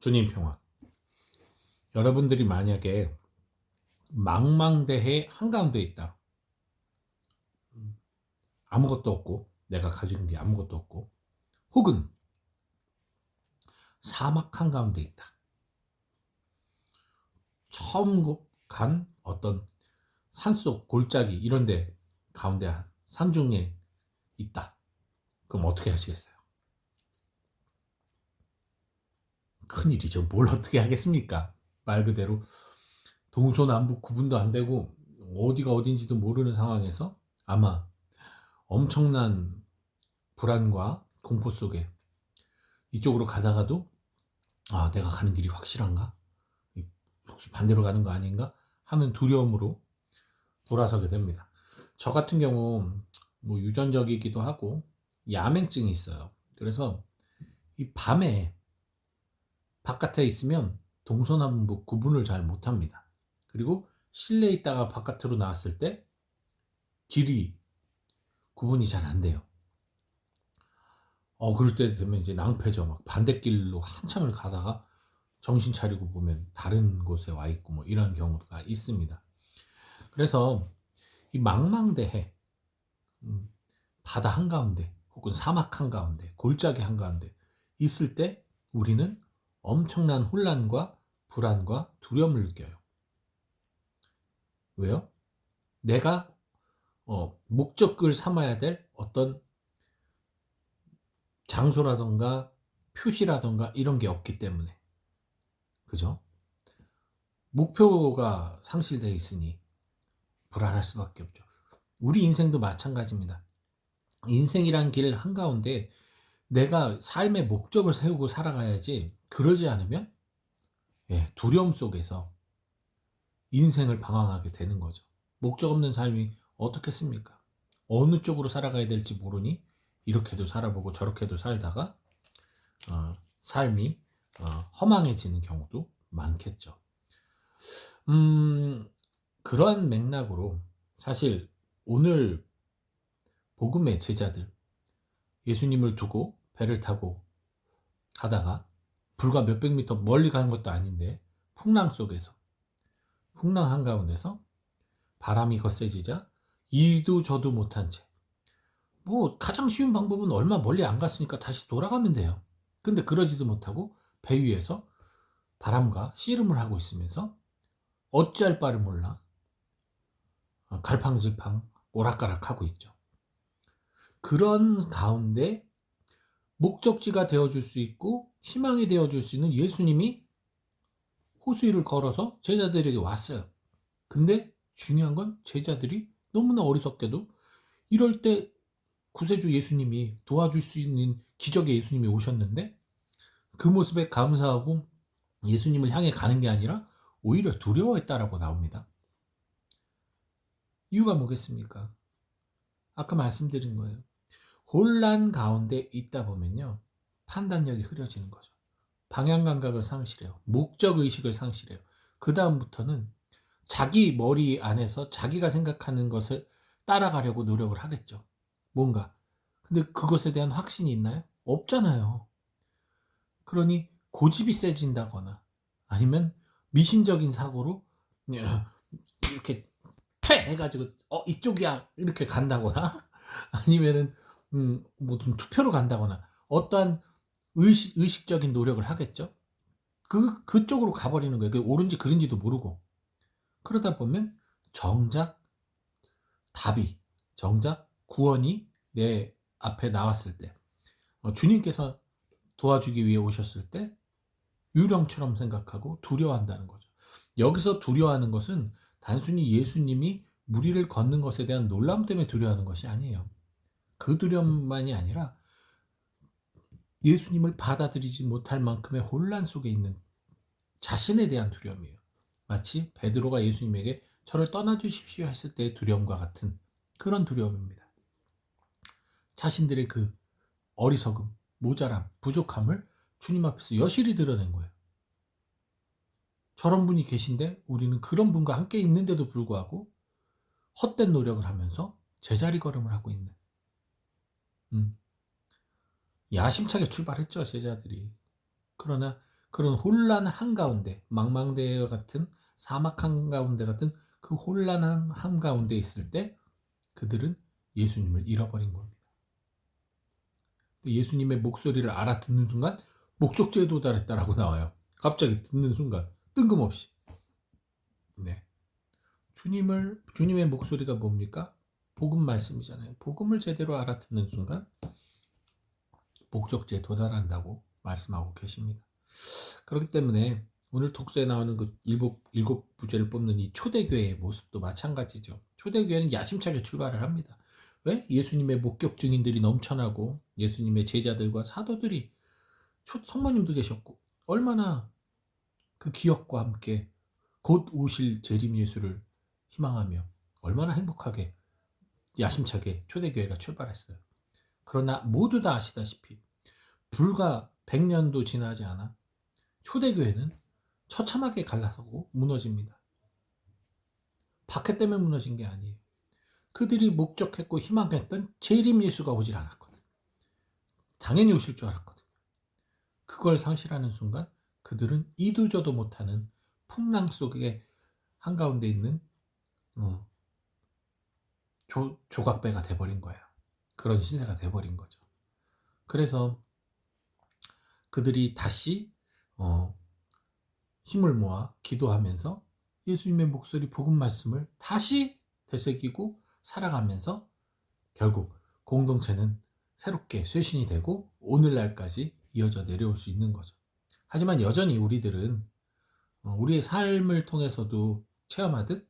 주님 평화. 여러분들이 만약에 망망대해 한가운데 있다. 아무것도 없고 내가 가지는 게 아무것도 없고 혹은 사막 한가운데 있다. 처음 간 어떤 산속 골짜기 이런 데 가운데 산중에 있다. 그럼 어떻게 하시겠어요? 큰일이죠. 뭘 어떻게 하겠습니까? 말 그대로 동서남북 구분도 안 되고 어디가 어딘지도 모르는 상황에서 아마 엄청난 불안과 공포 속에 이쪽으로 가다가도 내가 가는 길이 확실한가? 혹시 반대로 가는 거 아닌가? 하는 두려움으로 돌아서게 됩니다. 저 같은 경우 뭐 유전적이기도 하고 야맹증이 있어요. 그래서 이 밤에 바깥에 있으면 동서남북 구분을 잘 못합니다. 그리고 실내에 있다가 바깥으로 나왔을 때 길이 구분이 잘 안 돼요. 그럴 때 되면 이제 낭패죠. 막 반대길로 한참을 가다가 정신 차리고 보면 다른 곳에 와 있고 뭐 이런 경우가 있습니다. 그래서 이 망망대해, 바다 한가운데 혹은 사막 한가운데 골짜기 한가운데 있을 때 우리는 엄청난 혼란과 불안과 두려움을 느껴요. 왜요? 내가 목적을 삼아야 될 어떤 장소라던가 표시라던가 이런 게 없기 때문에. 그죠? 목표가 상실되어 있으니 불안할 수밖에 없죠. 우리 인생도 마찬가지입니다. 인생이란 길 한가운데 내가 삶의 목적을 세우고 살아가야지, 그러지 않으면 두려움 속에서 인생을 방황하게 되는 거죠. 목적 없는 삶이 어떻겠습니까? 어느 쪽으로 살아가야 될지 모르니 이렇게도 살아보고 저렇게도 살다가 삶이 허망해지는 경우도 많겠죠. 그러한 맥락으로 사실 오늘 복음의 제자들, 예수님을 두고 배를 타고 가다가 불과 몇백 미터 멀리 가는 것도 아닌데 풍랑 속에서, 풍랑 한가운데서 바람이 거세지자 이도 저도 못한 채, 뭐 가장 쉬운 방법은 얼마 멀리 안 갔으니까 다시 돌아가면 돼요. 근데 그러지도 못하고 배 위에서 바람과 씨름을 하고 있으면서 어찌할 바를 몰라 갈팡질팡 오락가락하고 있죠. 그런 가운데 목적지가 되어줄 수 있고 희망이 되어줄 수 있는 예수님이 호수 위를 걸어서 제자들에게 왔어요. 근데 중요한 건 제자들이 너무나 어리석게도 이럴 때 구세주 예수님이 도와줄 수 있는 기적의 예수님이 오셨는데 그 모습에 감사하고 예수님을 향해 가는 게 아니라 오히려 두려워했다라고 나옵니다. 이유가 뭐겠습니까? 아까 말씀드린 거예요. 혼란 가운데 있다 보면요, 판단력이 흐려지는 거죠. 방향 감각을 상실해요. 목적 의식을 상실해요. 그 다음부터는 자기 머리 안에서 자기가 생각하는 것을 따라가려고 노력을 하겠죠. 뭔가. 근데 그것에 대한 확신이 있나요? 없잖아요. 그러니 고집이 세진다거나 아니면 미신적인 사고로 이렇게 퇴 해가지고 이쪽이야 이렇게 간다거나 아니면은 좀 투표로 간다거나 어떠한 의식적인 노력을 하겠죠. 그쪽으로 가버리는 거예요. 그게 옳은지 그른지도 모르고. 그러다 보면 정작 정작 구원이 내 앞에 나왔을 때, 주님께서 도와주기 위해 오셨을 때 유령처럼 생각하고 두려워한다는 거죠. 여기서 두려워하는 것은 단순히 예수님이 무리를 걷는 것에 대한 놀람 때문에 두려워하는 것이 아니에요. 그 두려움만이 아니라 예수님을 받아들이지 못할 만큼의 혼란 속에 있는 자신에 대한 두려움이에요. 마치 베드로가 예수님에게 저를 떠나주십시오 했을 때의 두려움과 같은 그런 두려움입니다. 자신들의 그 어리석음, 모자람, 부족함을 주님 앞에서 여실히 드러낸 거예요. 저런 분이 계신데 우리는 그런 분과 함께 있는데도 불구하고 헛된 노력을 하면서 제자리 걸음을 하고 있는, 야심차게 출발했죠, 제자들이. 그러나 그런 혼란 한가운데, 망망대해 같은 사막 한가운데 같은 그 혼란한 한가운데 있을 때 그들은 예수님을 잃어버린 겁니다. 예수님의 목소리를 알아듣는 순간 목적지에 도달했다라고 나와요. 갑자기 듣는 순간 뜬금없이. 네. 주님의 목소리가 뭡니까? 복음 말씀이잖아요. 복음을 제대로 알아듣는 순간 목적지에 도달한다고 말씀하고 계십니다. 그렇기 때문에 오늘 독서에 나오는 그 일곱 부제를 뽑는 이 초대교회의 모습도 마찬가지죠. 초대교회는 야심차게 출발을 합니다. 왜? 예수님의 목격 증인들이 넘쳐나고 예수님의 제자들과 사도들이 성모님도 계셨고 얼마나 그 기억과 함께 곧 오실 재림 예수를 희망하며 얼마나 행복하게 야심차게 초대교회가 출발했어요. 그러나 모두 다 아시다시피 불과 100년도 지나지 않아 초대교회는 처참하게 갈라서고 무너집니다. 박해 때문에 무너진 게 아니에요. 그들이 목적했고 희망했던 재림 예수가 오질 않았거든. 당연히 오실 줄 알았거든. 그걸 상실하는 순간 그들은 이도저도 못하는 풍랑 속에 한가운데 있는 조각배가 돼버린 거예요. 그런 신세가 돼버린 거죠. 그래서 그들이 다시 힘을 모아 기도하면서 예수님의 목소리 복음 말씀을 다시 되새기고 살아가면서 결국 공동체는 새롭게 쇄신이 되고 오늘날까지 이어져 내려올 수 있는 거죠. 하지만 여전히 우리들은 우리의 삶을 통해서도 체험하듯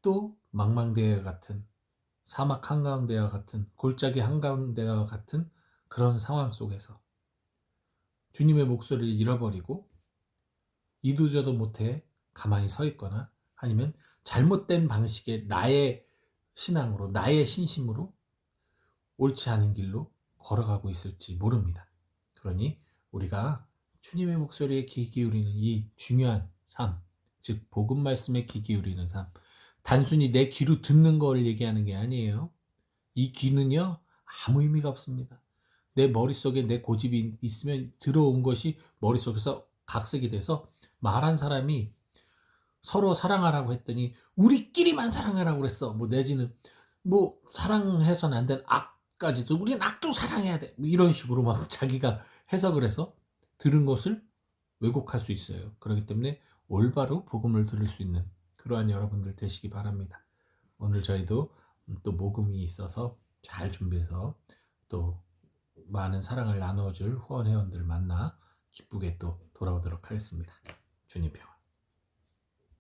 또 망망대해 같은 사막 한가운데와 같은 골짜기 한가운데와 같은 그런 상황 속에서 주님의 목소리를 잃어버리고 이도저도 못해 가만히 서 있거나 아니면 잘못된 방식의 나의 신앙으로 나의 신심으로 옳지 않은 길로 걸어가고 있을지 모릅니다. 그러니 우리가 주님의 목소리에 귀 기울이는 이 중요한 삶, 즉 복음 말씀에 귀 기울이는 삶, 단순히 내 귀로 듣는 걸 얘기하는 게 아니에요. 이 귀는요 아무 의미가 없습니다. 내 머릿속에 내 고집이 있으면 들어온 것이 머릿속에서 각색이 돼서 말한 사람이 서로 사랑하라고 했더니 우리끼리만 사랑하라고 그랬어. 뭐 내지는 뭐 사랑해서는 안 되는 악까지도 우리는 악도 사랑해야 돼. 뭐 이런 식으로 막 자기가 해석을 해서 들은 것을 왜곡할 수 있어요. 그렇기 때문에 올바로 복음을 들을 수 있는 그러한 여러분들 되시기 바랍니다. 오늘 저희도 또 복음이 있어서 잘 준비해서 또 많은 사랑을 나눠줄 후원 회원들 만나 기쁘게 또 돌아오도록 하겠습니다. 주님 평